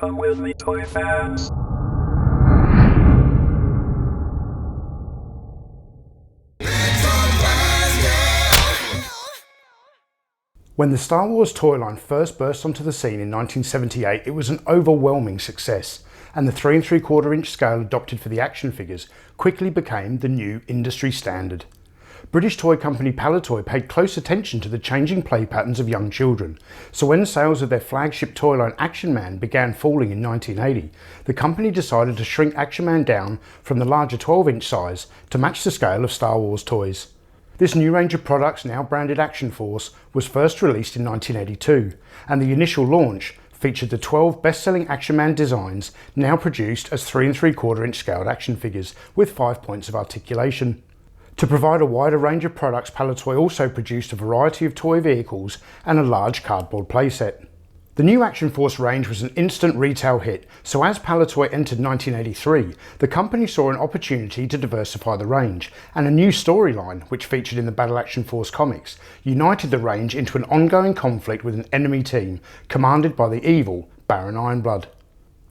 Come with me, toy fans. When the Star Wars toy line first burst onto the scene in 1978, it was an overwhelming success, and the 3 3/4 inch scale adopted for the action figures quickly became the new industry standard. British toy company Palitoy paid close attention to the changing play patterns of young children, so when sales of their flagship toy line Action Man began falling in 1980, the company decided to shrink Action Man down from the larger 12-inch size to match the scale of Star Wars toys. This new range of products, now branded Action Force, was first released in 1982, and the initial launch featured the 12 best-selling Action Man designs, now produced as 3 3/4 inch scaled action figures with 5 points of articulation. To provide a wider range of products, Palitoy also produced a variety of toy vehicles and a large cardboard playset. The new Action Force range was an instant retail hit, so as Palitoy entered 1983, the company saw an opportunity to diversify the range, and a new storyline, which featured in the Battle Action Force comics, united the range into an ongoing conflict with an enemy team commanded by the evil Baron Ironblood.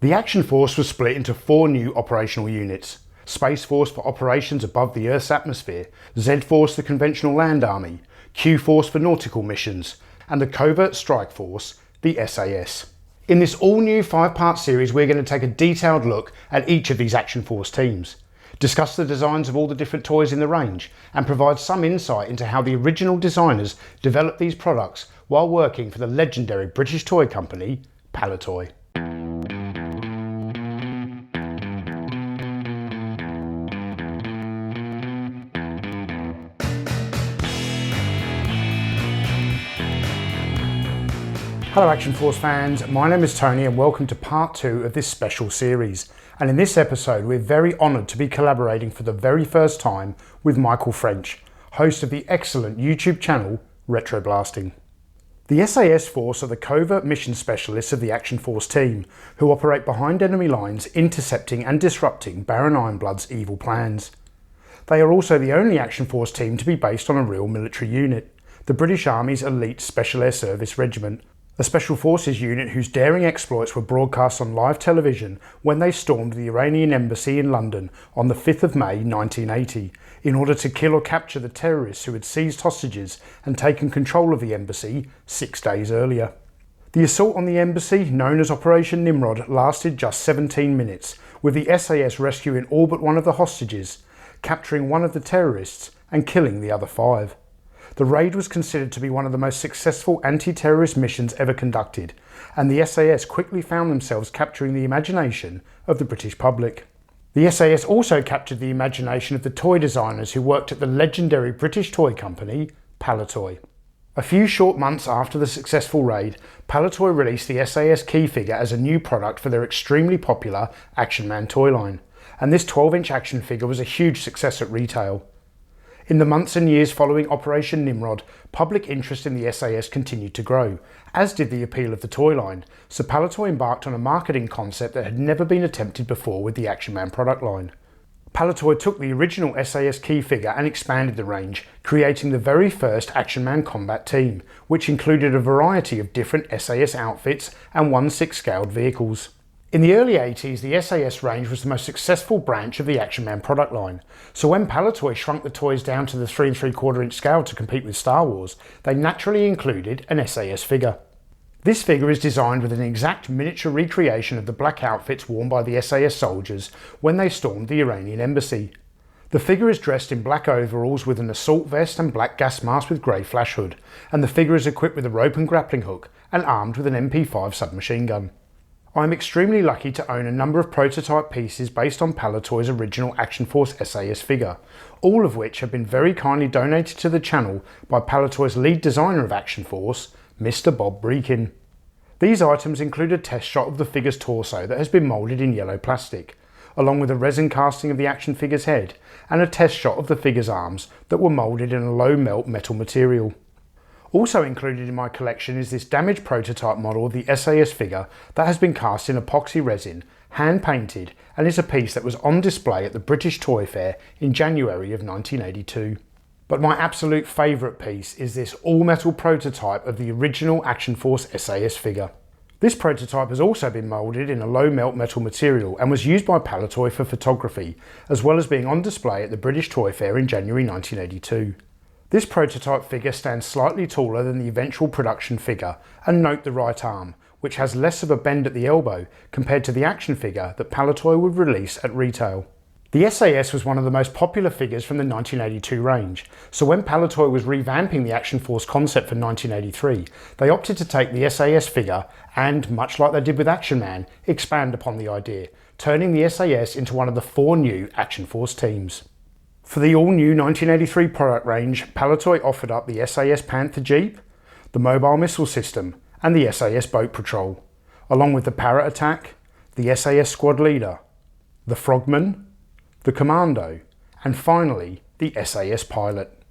The Action Force was split into 4 new operational units: Space Force for operations above the Earth's atmosphere, Z Force the conventional land army, Q Force for nautical missions, and the Covert Strike Force, the SAS. In this all-new 5-part series, we're going to take a detailed look at each of these Action Force teams, discuss the designs of all the different toys in the range, and provide some insight into how the original designers developed these products while working for the legendary British toy company Palitoy. Hello Action Force fans, my name is Tony and welcome to part 2 of this special series. And in this episode we're very honoured to be collaborating for the very first time with Michael French, host of the excellent YouTube channel Retro Blasting. The SAS Force are the covert mission specialists of the Action Force team, who operate behind enemy lines, intercepting and disrupting Baron Ironblood's evil plans. They are also the only Action Force team to be based on a real military unit, the British Army's elite Special Air Service Regiment, a Special Forces unit whose daring exploits were broadcast on live television when they stormed the Iranian embassy in London on the 5th of May 1980 in order to kill or capture the terrorists who had seized hostages and taken control of the embassy 6 days earlier. The assault on the embassy, known as Operation Nimrod, lasted just 17 minutes, with the SAS rescuing all but one of the hostages, capturing one of the terrorists and killing the other 5. The raid was considered to be one of the most successful anti-terrorist missions ever conducted, and the SAS quickly found themselves capturing the imagination of the British public. The SAS also captured the imagination of the toy designers who worked at the legendary British toy company Palitoy. A few short months after the successful raid, Palitoy released the SAS key figure as a new product for their extremely popular Action Man toy line, and this 12-inch action figure was a huge success at retail. In the months and years following Operation Nimrod, public interest in the SAS continued to grow, as did the appeal of the toy line, so Palitoy embarked on a marketing concept that had never been attempted before with the Action Man product line. Palitoy took the original SAS key figure and expanded the range, creating the very first Action Man combat team, which included a variety of different SAS outfits and 1/6 scaled vehicles. In the early 80s, the SAS range was the most successful branch of the Action Man product line, so when Palitoy shrunk the toys down to the 3 3/4 inch scale to compete with Star Wars, they naturally included an SAS figure. This figure is designed with an exact miniature recreation of the black outfits worn by the SAS soldiers when they stormed the Iranian embassy. The figure is dressed in black overalls with an assault vest and black gas mask with grey flash hood, and the figure is equipped with a rope and grappling hook and armed with an MP5 submachine gun. I am extremely lucky to own a number of prototype pieces based on Palitoy's original Action Force SAS figure, all of which have been very kindly donated to the channel by Palitoy's lead designer of Action Force, Mr. Bob Breakin. These items include a test shot of the figure's torso that has been moulded in yellow plastic, along with a resin casting of the action figure's head, and a test shot of the figure's arms that were moulded in a low melt metal material. Also included in my collection is this damaged prototype model of the SAS figure that has been cast in epoxy resin, hand painted, and is a piece that was on display at the British Toy Fair in January of 1982. But my absolute favourite piece is this all-metal prototype of the original Action Force SAS figure. This prototype has also been moulded in a low melt metal material and was used by Palitoy for photography, as well as being on display at the British Toy Fair in January 1982. This prototype figure stands slightly taller than the eventual production figure, and note the right arm, which has less of a bend at the elbow compared to the action figure that Palitoy would release at retail. The SAS was one of the most popular figures from the 1982 range, so when Palitoy was revamping the Action Force concept for 1983, they opted to take the SAS figure and, much like they did with Action Man, expand upon the idea, turning the SAS into one of the 4 new Action Force teams. For the all-new 1983 product range, Palitoy offered up the SAS Panther Jeep, the Mobile Missile System, and the SAS Boat Patrol, along with the Parrot Attack, the SAS Squad Leader, the Frogman, the Commando, and finally, the SAS Pilot.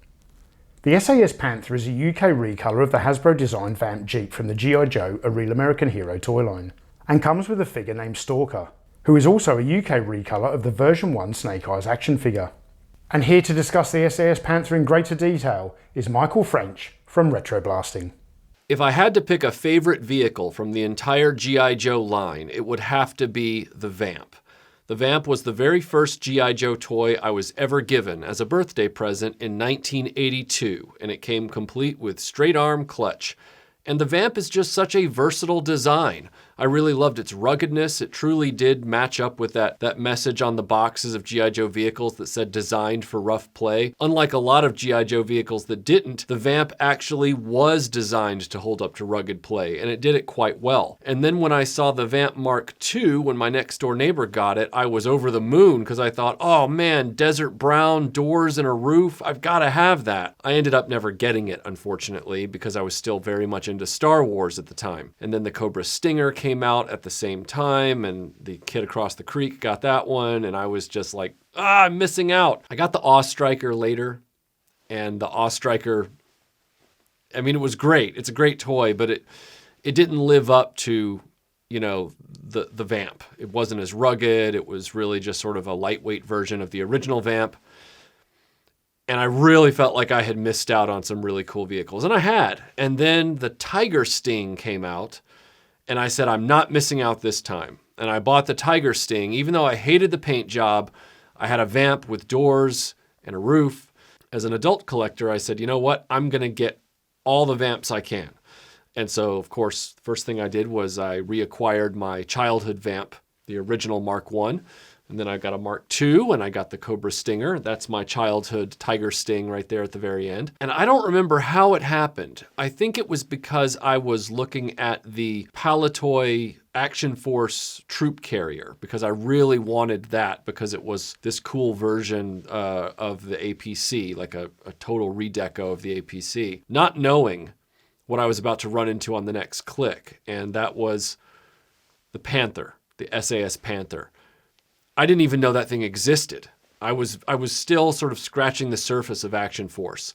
The SAS Panther is a UK recolour of the Hasbro-designed Vamp Jeep from the G.I. Joe A Real American Hero toy line, and comes with a figure named Stalker, who is also a UK recolour of the version 1 Snake Eyes action figure. And here to discuss the SAS Panther in greater detail is Michael French from Retro Blasting. If I had to pick a favorite vehicle from the entire G.I. Joe line, it would have to be the Vamp. The Vamp was the very first G.I. Joe toy I was ever given as a birthday present in 1982, and it came complete with straight arm clutch. And the Vamp is just such a versatile design. I really loved its ruggedness. It truly did match up with that message on the boxes of G.I. Joe vehicles that said designed for rough play. Unlike a lot of G.I. Joe vehicles that didn't, the Vamp actually was designed to hold up to rugged play, and it did it quite well. And then when I saw the Vamp Mark II, when my next door neighbor got it, I was over the moon because I thought, oh man, desert brown, doors and a roof, I've got to have that. I ended up never getting it, unfortunately, because I was still very much into Star Wars at the time. And then the Cobra Stinger came out at the same time, and the kid across the creek got that one, and I was just like, I'm missing out. I got the Awe Striker later, and the Awe Striker, I mean, it was great. It's a great toy, but it didn't live up to, you know, the Vamp. It wasn't as rugged. It was really just sort of a lightweight version of the original Vamp. And I really felt like I had missed out on some really cool vehicles, and I had. And then the Tiger Sting came out, and I said, I'm not missing out this time. And I bought the Tiger Sting. Even though I hated the paint job, I had a Vamp with doors and a roof. As an adult collector, I said, you know what? I'm going to get all the Vamps I can. And so, of course, the first thing I did was I reacquired my childhood Vamp, the original Mark I. And then I got a Mark II, and I got the Cobra Stinger. That's my childhood Tiger Sting right there at the very end. And I don't remember how it happened. I think it was because I was looking at the Palitoy Action Force Troop Carrier, because I really wanted that, because it was this cool version of the APC, like a total redeco of the APC, not knowing what I was about to run into on the next click. And that was the Panther, the SAS Panther. I didn't even know that thing existed. I was still sort of scratching the surface of Action Force.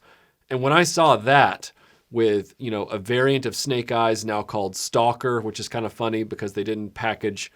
And when I saw that with, you know, a variant of Snake Eyes now called Stalker, which is kind of funny because they didn't package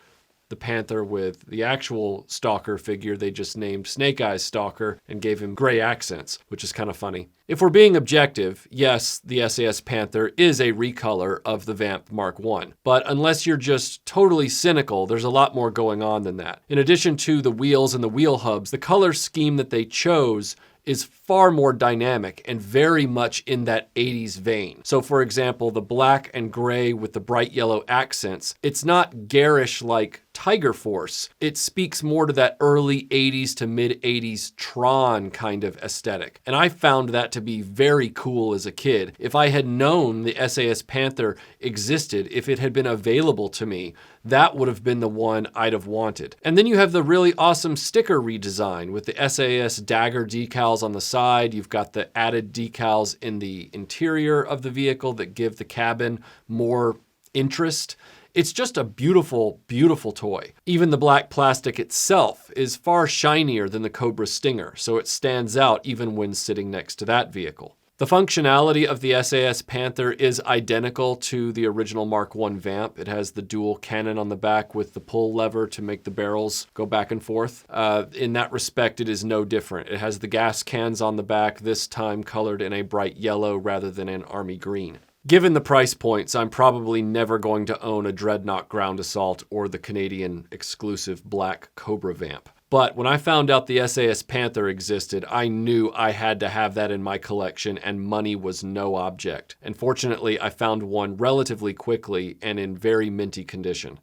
the Panther with the actual Stalker figure. They just named Snake Eyes Stalker and gave him gray accents, which is kind of funny. If we're being objective, yes, the SAS Panther is a recolor of the Vamp Mark I. But unless you're just totally cynical, there's a lot more going on than that. In addition to the wheels and the wheel hubs, the color scheme that they chose is far more dynamic and very much in that 80s vein. So for example, the black and gray with the bright yellow accents, it's not garish like Tiger Force. It speaks more to that early 80s to mid 80s Tron kind of aesthetic. And I found that to be very cool as a kid. If I had known the SAS Panther existed, if it had been available to me, that would have been the one I'd have wanted. And then you have the really awesome sticker redesign with the SAS Dagger decals on the side. You've got the added decals in the interior of the vehicle that give the cabin more interest. It's just a beautiful, beautiful toy. Even the black plastic itself is far shinier than the Cobra Stinger, so it stands out even when sitting next to that vehicle. The functionality of the SAS Panther is identical to the original Mark I Vamp. It has the dual cannon on the back with the pull lever to make the barrels go back and forth. In that respect, it is no different. It has the gas cans on the back, this time colored in a bright yellow rather than an army green. Given the price points, I'm probably never going to own a Dreadnought Ground Assault or the Canadian exclusive Black Cobra Vamp. But when I found out the SAS Panther existed, I knew I had to have that in my collection, and money was no object. And fortunately, I found one relatively quickly and in very minty condition.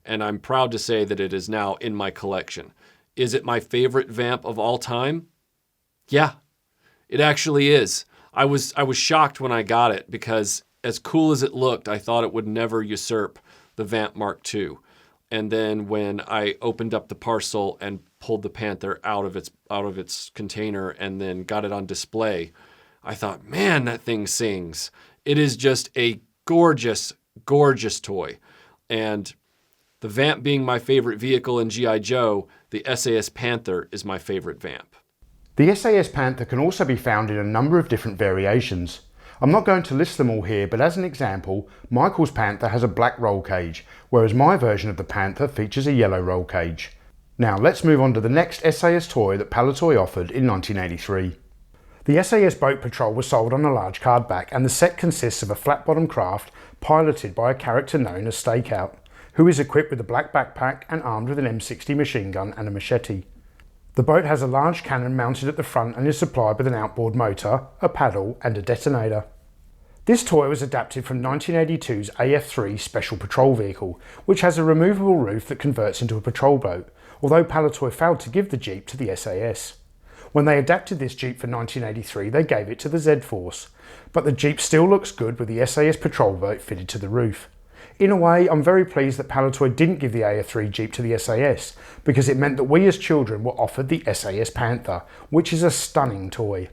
And I'm proud to say that it is now in my collection. Is it my favorite Vamp of all time? Yeah, it actually is. I was shocked when I got it because as cool as it looked, I thought it would never usurp the Vamp Mark II. And then when I opened up the parcel and pulled the Panther out of its container and then got it on display, I thought, man, that thing sings. It is just a gorgeous, gorgeous toy. And the Vamp being my favorite vehicle in G.I. Joe, the SAS Panther is my favorite Vamp. The SAS Panther can also be found in a number of different variations. I'm not going to list them all here, but as an example, Michael's Panther has a black roll cage, whereas my version of the Panther features a yellow roll cage. Now let's move on to the next SAS toy that Palitoy offered in 1983. The SAS Boat Patrol was sold on a large card back, and the set consists of a flat-bottom craft piloted by a character known as Stakeout, who is equipped with a black backpack and armed with an M60 machine gun and a machete. The boat has a large cannon mounted at the front and is supplied with an outboard motor, a paddle and a detonator. This toy was adapted from 1982's AF3 Special Patrol Vehicle, which has a removable roof that converts into a patrol boat, although Palitoy failed to give the Jeep to the SAS. When they adapted this Jeep for 1983, they gave it to the Z-Force, but the Jeep still looks good with the SAS patrol boat fitted to the roof. In a way, I'm very pleased that Palitoy didn't give the AF3 Jeep to the SAS, because it meant that we as children were offered the SAS Panther, which is a stunning toy.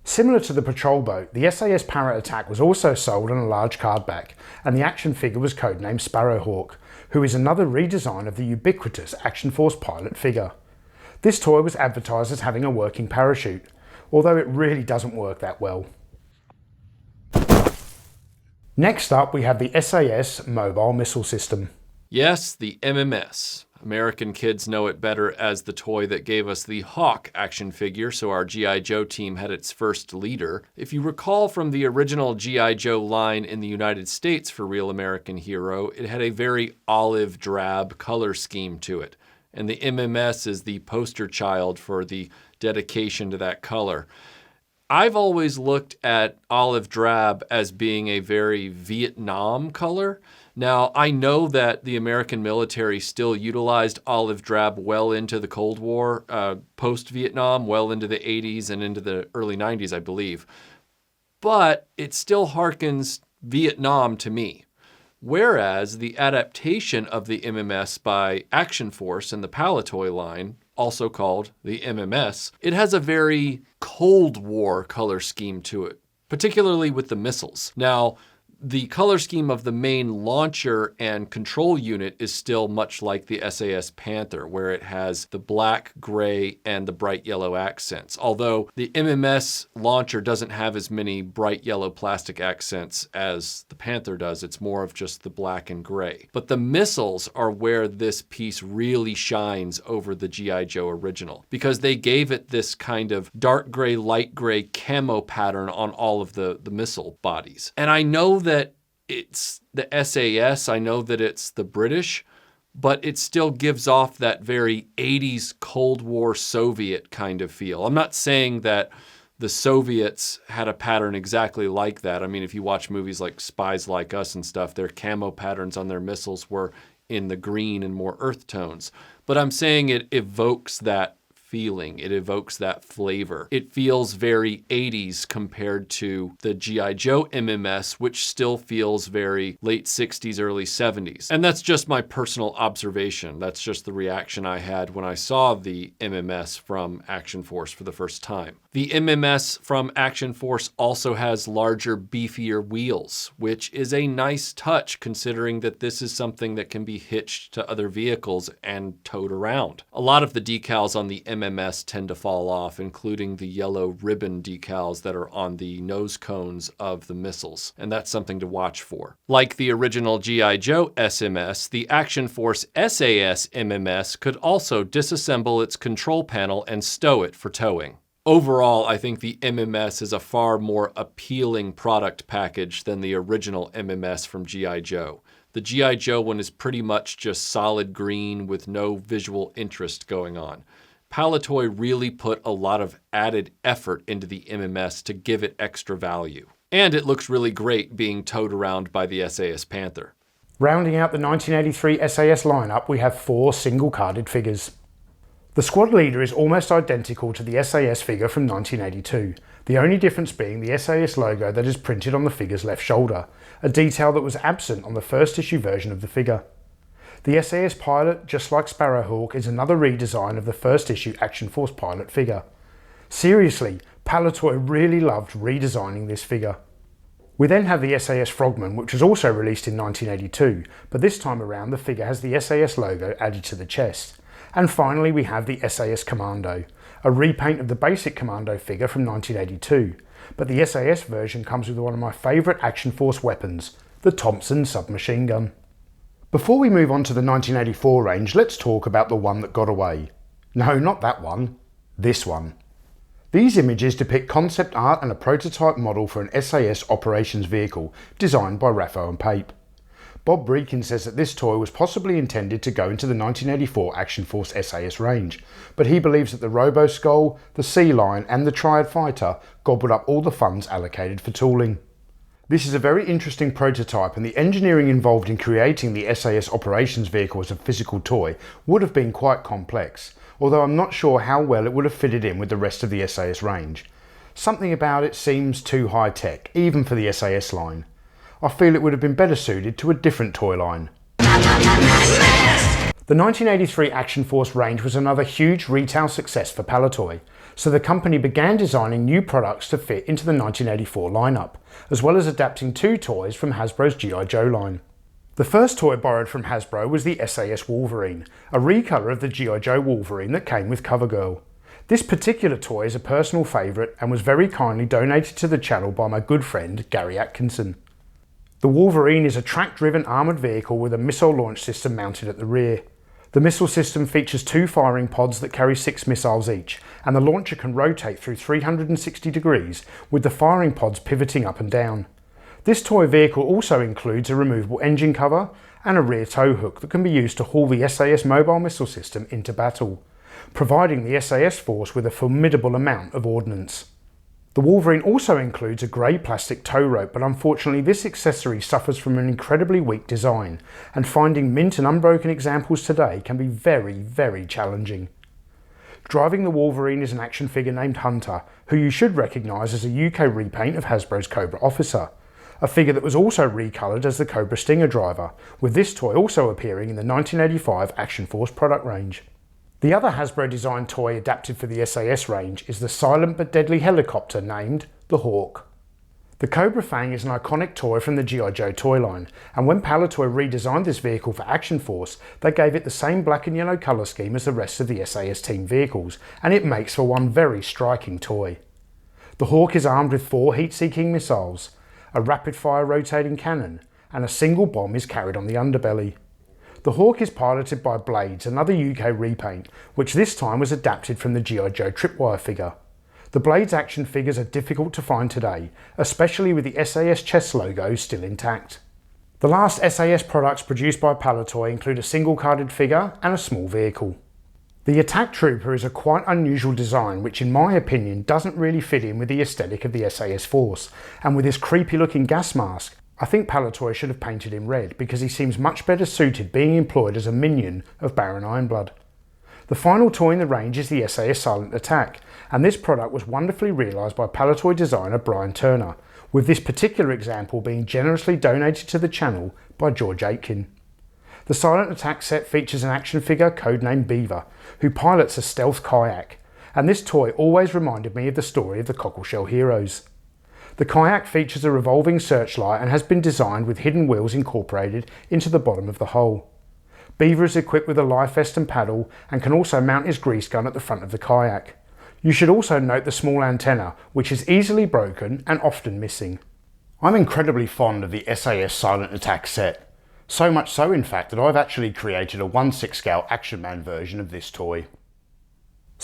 Similar to the patrol boat, the SAS Parrot Attack was also sold on a large card back, and the action figure was codenamed Sparrowhawk, who is another redesign of the ubiquitous Action Force pilot figure. This toy was advertised as having a working parachute, although it really doesn't work that well. Next up, we have the SAS Mobile Missile System. Yes, the MMS. American kids know it better as the toy that gave us the Hawk action figure, so our G.I. Joe team had its first leader. If you recall from the original G.I. Joe line in the United States for Real American Hero, it had a very olive drab color scheme to it. And the MMS is the poster child for the dedication to that color. I've always looked at olive drab as being a very Vietnam color. Now, I know that the American military still utilized olive drab well into the Cold War, post-Vietnam, well into the 80s and into the early 90s, I believe. But it still harkens Vietnam to me. Whereas the adaptation of the MMS by Action Force and the Palitoy line, also called the MMS, it has a very Cold War color scheme to it, particularly with the missiles. Now, the color scheme of the main launcher and control unit is still much like the SAS Panther, where it has the black, gray, and the bright yellow accents. Although the MMS launcher doesn't have as many bright yellow plastic accents as the Panther does. It's more of just the black and gray. But the missiles are where this piece really shines over the G.I. Joe original, because they gave it this kind of dark gray, light gray camo pattern on all of the missile bodies. And I know that it's the SAS, I know that it's the British, but it still gives off that very 80s Cold War Soviet kind of feel. I'm not saying that the Soviets had a pattern exactly like that. I mean, if you watch movies like Spies Like Us and stuff, their camo patterns on their missiles were in the green and more earth tones. But I'm saying it evokes that feeling. It evokes that flavor. It feels very 80s compared to the G.I. Joe MMS, which still feels very late 60s, early 70s. And that's just my personal observation. That's just the reaction I had when I saw the MMS from Action Force for the first time. The MMS from Action Force also has larger, beefier wheels, which is a nice touch considering that this is something that can be hitched to other vehicles and towed around. A lot of the decals on the MMS tend to fall off, including the yellow ribbon decals that are on the nose cones of the missiles, and that's something to watch for. Like the original G.I. Joe SMS, the Action Force SAS MMS could also disassemble its control panel and stow it for towing. Overall, I think the MMS is a far more appealing product package than the original MMS from G.I. Joe. The G.I. Joe one is pretty much just solid green with no visual interest going on. Palitoy really put a lot of added effort into the MMS to give it extra value. And it looks really great being towed around by the SAS Panther. Rounding out the 1983 SAS lineup, we have 4 single-carded figures. The squad leader is almost identical to the SAS figure from 1982, the only difference being the SAS logo that is printed on the figure's left shoulder, a detail that was absent on the first issue version of the figure. The SAS pilot, just like Sparrowhawk, is another redesign of the first issue Action Force pilot figure. Seriously, Palitoy really loved redesigning this figure. We then have the SAS Frogman, which was also released in 1982, but this time around the figure has the SAS logo added to the chest. And finally we have the SAS Commando, a repaint of the basic Commando figure from 1982, but the SAS version comes with one of my favourite Action Force weapons, the Thompson submachine gun. Before we move on to the 1984 range, let's talk about the one that got away. No, not that one, this one. These images depict concept art and a prototype model for an SAS operations vehicle designed by Raffo and Pape. Bob Breakin says that this toy was possibly intended to go into the 1984 Action Force SAS range, but he believes that the Robo Skull, the Sea Lion and the Triad Fighter gobbled up all the funds allocated for tooling. This is a very interesting prototype, and the engineering involved in creating the SAS operations vehicle as a physical toy would have been quite complex, although I'm not sure how well it would have fitted in with the rest of the SAS range. Something about it seems too high tech, even for the SAS line. I feel it would have been better suited to a different toy line. The 1983 Action Force range was another huge retail success for Palitoy, so the company began designing new products to fit into the 1984 lineup, as well as adapting 2 toys from Hasbro's G.I. Joe line. The first toy borrowed from Hasbro was the SAS Wolverine, a recolour of the G.I. Joe Wolverine that came with CoverGirl. This particular toy is a personal favourite and was very kindly donated to the channel by my good friend Gary Atkinson. The Wolverine is a track-driven armoured vehicle with a missile launch system mounted at the rear. The missile system features 2 firing pods that carry 6 missiles each, and the launcher can rotate through 360 degrees with the firing pods pivoting up and down. This toy vehicle also includes a removable engine cover and a rear tow hook that can be used to haul the SAS mobile missile system into battle, providing the SAS force with a formidable amount of ordnance. The Wolverine also includes a grey plastic tow rope, but unfortunately this accessory suffers from an incredibly weak design, and finding mint and unbroken examples today can be very, very challenging. Driving the Wolverine is an action figure named Hunter, who you should recognise as a UK repaint of Hasbro's Cobra Officer, a figure that was also recoloured as the Cobra Stinger driver, with this toy also appearing in the 1985 Action Force product range. The other Hasbro designed toy adapted for the SAS range is the silent but deadly helicopter named the Hawk. The Cobra Fang is an iconic toy from the G.I. Joe toy line, and when Palitoy redesigned this vehicle for Action Force, they gave it the same black and yellow colour scheme as the rest of the SAS Team vehicles, and it makes for one very striking toy. The Hawk is armed with 4 heat-seeking missiles, a rapid-fire rotating cannon, and a single bomb is carried on the underbelly. The Hawk is piloted by Blades, another UK repaint, which this time was adapted from the G.I. Joe Tripwire figure. The Blades action figures are difficult to find today, especially with the SAS chest logo still intact. The last SAS products produced by Palitoy include a single-carded figure and a small vehicle. The Attack Trooper is a quite unusual design which in my opinion doesn't really fit in with the aesthetic of the SAS Force, and with his creepy looking gas mask, I think Palitoy should have painted him red because he seems much better suited being employed as a minion of Baron Ironblood. The final toy in the range is the SAS Silent Attack, and this product was wonderfully realised by Palitoy designer Brian Turner, with this particular example being generously donated to the channel by George Aitken. The Silent Attack set features an action figure codenamed Beaver, who pilots a stealth kayak, and this toy always reminded me of the story of the Cockleshell Heroes. The kayak features a revolving searchlight and has been designed with hidden wheels incorporated into the bottom of the hull. Beaver is equipped with a life vest and paddle and can also mount his grease gun at the front of the kayak. You should also note the small antenna, which is easily broken and often missing. I'm incredibly fond of the SAS Silent Attack set. So much so in fact that I've actually created a 1/6 scale Action Man version of this toy.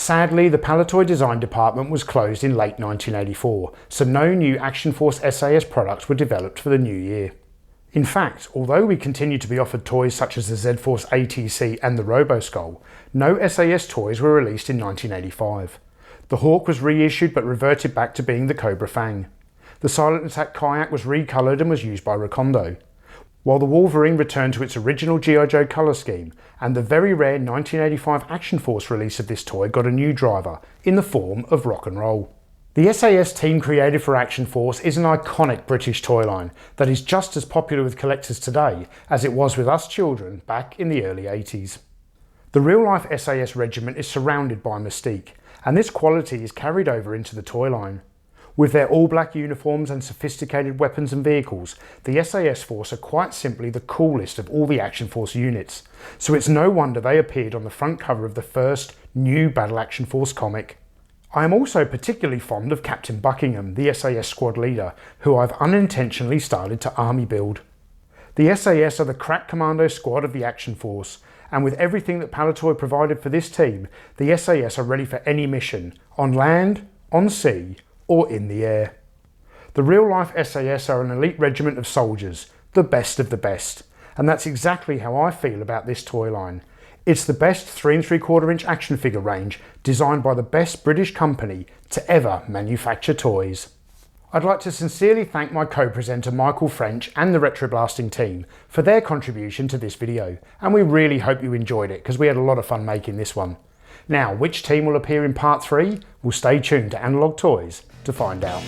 Sadly, the Palitoy design department was closed in late 1984, so no new Action Force SAS products were developed for the new year. In fact, although we continued to be offered toys such as the Z-Force ATC and the Roboskull, no SAS toys were released in 1985. The Hawk was reissued but reverted back to being the Cobra Fang. The Silent Attack Kayak was recoloured and was used by Recondo, while the Wolverine returned to its original G.I. Joe colour scheme, and the very rare 1985 Action Force release of this toy got a new driver, in the form of Rock and Roll. The SAS team created for Action Force is an iconic British toy line that is just as popular with collectors today as it was with us children back in the early 80s. The real-life SAS regiment is surrounded by mystique, and this quality is carried over into the toy line. With their all-black uniforms and sophisticated weapons and vehicles, the SAS Force are quite simply the coolest of all the Action Force units, so it's no wonder they appeared on the front cover of the first new Battle Action Force comic. I am also particularly fond of Captain Buckingham, the SAS squad leader, who I've unintentionally started to army build. The SAS are the crack commando squad of the Action Force, and with everything that Palitoy provided for this team, the SAS are ready for any mission, on land, on sea, or in the air. The real-life SAS are an elite regiment of soldiers, the best of the best, and that's exactly how I feel about this toy line. It's the best 3 3/4 inch action figure range designed by the best British company to ever manufacture toys. I'd like to sincerely thank my co-presenter Michael French and the Retroblasting team for their contribution to this video, and we really hope you enjoyed it because we had a lot of fun making this one. Now, which team will appear in part 3? Well, stay tuned to Analog Toys to find out.